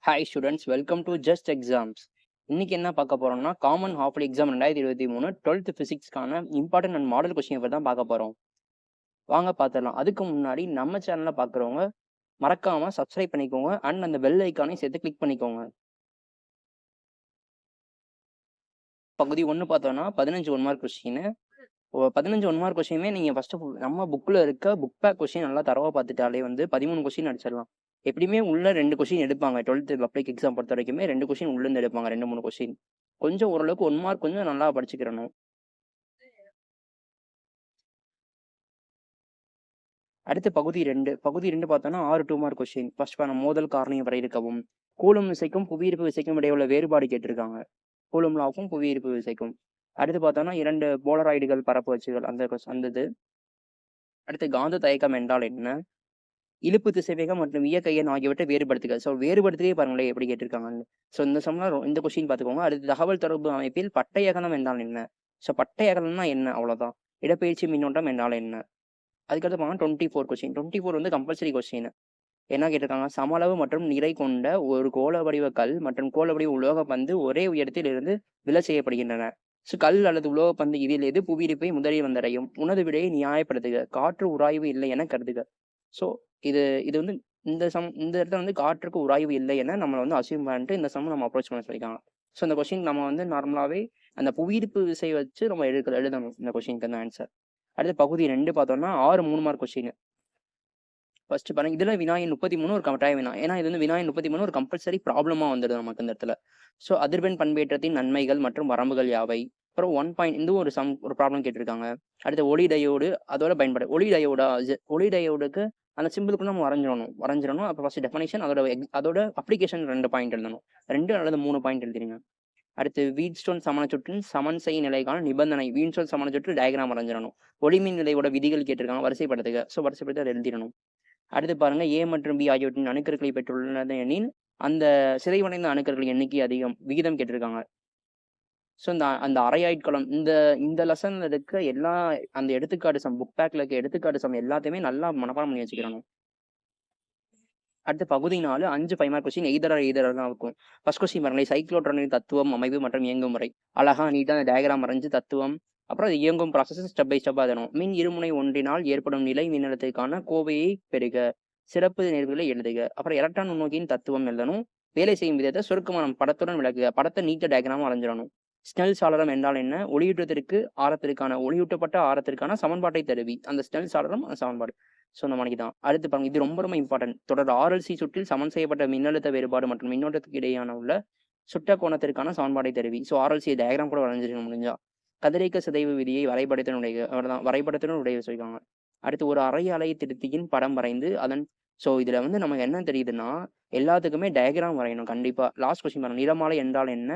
Hi students, welcome to just exams. இன்னைக்கு என்ன பார்க்க போறோம்னா, காமன் ஹாஃப்லி எக்ஸாம் 2023 12th ஃபிசிக்ஸ்க்கான important and model question paper தான் பார்க்க போறோம். வாங்க பார்த்துடலாம். அதுக்கு முன்னாடி நம்ம சேனலை பார்க்குறவங்க மறக்காம சப்ஸ்கிரைப் பண்ணிக்கோங்க அண்ட் அந்த பெல் ஐக்கானையும் சேர்த்து கிளிக் பண்ணிக்கோங்க. பகுதி 1 பார்த்தோம்னா 15 one mark question. 15 one mark கொஸ்டினுமே நீங்கள் ஃபர்ஸ்ட் நம்ம புக்கில் இருக்க புக் பேக் கொஸ்டின் நல்லா தரவா பார்த்துட்டாலே 13 கொஸ்டின் அடிச்சிடலாம். எப்படியுமே உள்ள 2 கொஸ்டின் எடுப்பாங்க. 12th பப்ளிக் எக்ஸாம் பொறுத்த வரைக்குமே 2 கொஸ்டின் உள்ளேருந்து எடுப்பாங்க, 2-3 கொஸ்டின். கொஞ்சம் ஓரளவுக்கு 1 மார்க் கொஞ்சம் நல்லா படிச்சுக்கிறணும். அடுத்து பகுதி 2 பார்த்தோம்னா 6 2 மார்க் கொஸ்டின். ஃபர்ஸ்ட் மோதல் காரணியை வரையறுக்கவும், கூலும் விசைக்கும் புவியீர்ப்பு விசைக்கும் இடையே உள்ள வேறுபாடு கேட்டிருக்காங்க. கூலும் லாவுக்கும் புவியீர்ப்பு விசைக்கும். அடுத்து பார்த்தோம்னா 2 போலராய்டுகள் பரப்பு அச்சுகள், அந்த இது. அடுத்து காந்த தயக்கம் என்றால் என்ன, இழுப்பு திசைவேகம் மற்றும் இயக்க எண் ஆகியவற்றை வேறுபடுத்துக. ஸோ வேறுபடுத்துகவே பாருங்களேன் எப்படி கேட்டிருக்காங்கன்னு. ஸோ இந்த சம்லாம் இந்த கொஸ்டின் பார்த்துக்கோங்க. அடுத்து தகவல் தொடர்பு அமைப்பில் பட்டை அகலம் என்றால் என்ன. ஸோ பட்டை அகலம்னா என்ன, அவ்வளோதான். இடப்பெயர்ச்சி மின்னோட்டம் என்றால் என்ன. அதுக்கடுத்து பார்த்தா 24 கொஸ்டின். 24 வந்து கம்பல்சரி கொஸ்டின். என்ன கேட்டிருக்காங்க, சம அளவு மற்றும் நிறை கொண்ட ஒரு கோள வடிவ கல் மற்றும் கோள வடிவ உலோக பந்து ஒரே உயரத்தில் இருந்து விழ செய்யப்படுகின்றன. ஸோ கல் அல்லது உலோக பந்து இதில் எது புவியிருப்பை முதலில் வந்தடையும். உனது விடையை நியாயப்படுத்துக. காற்று உராய்வு இல்லை என கருதுக. ஸோ இது வந்து இந்த இடத்துல வந்து காற்றுக்கு உராய்வு இல்லை என நம்மளை வந்து அசியூம் பண்ணிட்டு இந்த சம் நம்ம அப்ரோச் பண்ண சொல்லியிருக்காங்க. ஸோ இந்த கொஸ்டின் நம்ம வந்து நார்மலாகவே அந்த புவியீர்ப்பு விசை வச்சு நம்ம எழுதணும் இந்த கொஸ்டினுக்கு அந்த ஆன்சர். அடுத்து பகுதி 2 பார்த்தோம்னா 6 3 மார்க் கொஸ்டின். ஃபர்ஸ்ட் பாருங்க, இதுல வினாயின் 33 ஒரு கட்டாய வினா. ஏன்னா இது வந்து வினாயின் 33 ஒரு கம்பல்சரி ப்ராப்ளமா வந்துடுது நமக்கு இந்த இடத்துல. ஸோ அதிர்வெண் பண்பேற்றத்தின் நன்மைகள் மற்றும் வரம்புகள் யாவை. அப்புறம் 1 பாயிண்ட் இந்த ஒரு ப்ராப்ளம் கேட்டிருக்காங்க. அடுத்து ஒளி டயோடு அதோட பயன்பாடு. ஒளி டயோடுக்கு அந்த சிம்பிளுக்கு நம்ம வரைஞ்சிடணும். அப்போ ஃபர்ஸ்ட் டெஃபனிஷன், அதோட அப்ளிகேஷன் 2 பாயிண்ட் எழுதணும். 2 அல்லது 3 பாயிண்ட் எழுதிருங்க. அடுத்து வீட்ஸ்டோன் சமண சுற்றின் சமன் செய் நிலைக்கான நிபந்தனை. வீட்ஸ்டோன் சமண சுற்று டயக்ராம் வரைஞ்சிடணும். ஒளிமின் நிலையோட விதிகள் கேட்டிருக்காங்க, வரிசைப்படுத்துக. ஸோ வரிசைப்படுத்தி அதை எழுதிடணும். அடுத்து பாருங்க, ஏ மற்றும் பி ஆகியவற்றின் அணுக்கர்களை பெற்றுள்ளது எனில் அந்த சிதைவடைந்த அணுக்கர்களின் எண்ணிக்கை அதிகம் விகிதம் கேட்டிருக்காங்க. ஸோ அந்த அரையாட்களம் இந்த லெசன்ல இருக்க எல்லா அந்த எடுத்துக்காட்டு சம், புக் பேக்ல இருக்க எடுத்துக்காட்டு சம் எல்லாத்தையுமே நல்லா மனப்பாடம் பண்ணி வச்சுக்கிறணும். அடுத்து பகுதி 4 5 5 மார்க் கொஸ்டின் எய்தரா தான் இருக்கும். ஃபர்ஸ்ட் கொஸ்டின் பாருங்களேன், சைக்ளோட்ரானின் தத்துவம், அமைப்பு மற்றும் இயங்கும் முறை. அழகா நீட்டா அந்த டயக்ராம் வரைஞ்சு தத்துவம், அப்புறம் அது இயங்கும் ப்ராசஸ் ஸ்டெப் பை ஸ்டெப்பாக எழுதணும். மின் இருமுனை ஒன்றினால் ஏற்படும் நிலை மின்னழுத்தத்திற்கான கோவையை பெறுக. சிறப்பு நேர்வுகளை எழுதுக. அப்புறம் எலக்ட்ரான் நுண்ணோக்கியின் தத்துவம் எழுதணும். வேலை செய்யும் விதத்தை சுருக்கமான படத்துடன் விளக்குக. படத்தை நீட்ட டயக்ராம் வரைஞ்சிடணும். ஸ்னெல் சாளரம் என்றால் என்ன, ஒளியூட்டப்பட்ட ஆரத்திற்கான சமன்பாட்டை தருவி. அந்த ஸ்னெல் சாளரம் அந்த சமன்பாடு. ஸோ இந்த மாதிரி தான். அடுத்து பாருங்க, இது ரொம்ப ரொம்ப இம்பார்ட்டன்ட். தொடர் RLC சுற்றில் சமன் செய்யப்பட்ட மின்னழுத்த வேறுபாடு மற்றும் மின்னோட்டத்துக்கு இடையான உள்ள சுட்ட கோணத்திற்கான சமன்பாட்டை தருவி. ஸோ RLC டயக்ராம் கூட வரைஞ்சிருக்க முடிஞ்சா. கதிரியக்க சிதைவு விதியை வரைபடத்தினுடைய உடைய சொல்லியிருக்காங்க. அடுத்து ஒரு அரை அலை திருத்தியின் படம் வரைந்து அதன் இதுல வந்து நமக்கு என்ன தெரியுதுன்னா, எல்லாத்துக்குமே டயக்ராம் வரையணும் கண்டிப்பா. லாஸ்ட் கொஸ்டின் பாருங்க, நிறமாலை என்றால் என்ன,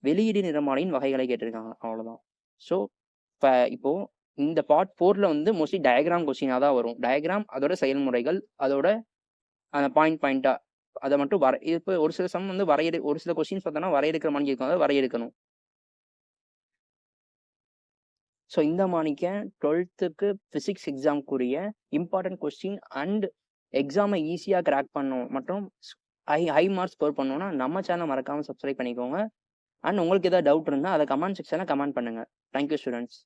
வெளியீடு நிறமாலையின் வகைகளை கேட்டிருக்காங்க, அவ்வளவுதான். ஸோ இப்போ இந்த பார்ட் 4ல வந்து மோஸ்ட்லி டயக்ராம் கொஸ்டினா தான் வரும். டயக்ராம், அதோட செயல்முறைகள், அதோட அந்த பாயிண்டா அதை மட்டும் இப்போ ஒரு சில சம் வந்து ஒரு சில கொஸ்டின்ஸ் பார்த்தோன்னா வரையறுக்கிற மாதிரி இருக்கும், அதை வரையறுக்கணும். ஸோ இந்த மாணிக்க 12th ஃபிசிக்ஸ் எக்ஸாம்க்குரிய இம்பார்ட்டன்ட் கொஸ்டின் அண்ட் எக்ஸாமை ஈஸியாக கிராக் பண்ணணும் மற்றும் ஹை மார்க்ஸ் ஸ்கோர் பண்ணணும்னா நம்ம சேனலை மறக்காமல் சப்ஸ்கிரைப் பண்ணிக்கோங்க. அண்ட் உங்களுக்கு ஏதாவது டவுட் இருந்தால் அதை கமெண்ட் செக்ஷனில் கமெண்ட் பண்ணுங்கள். Thank you students.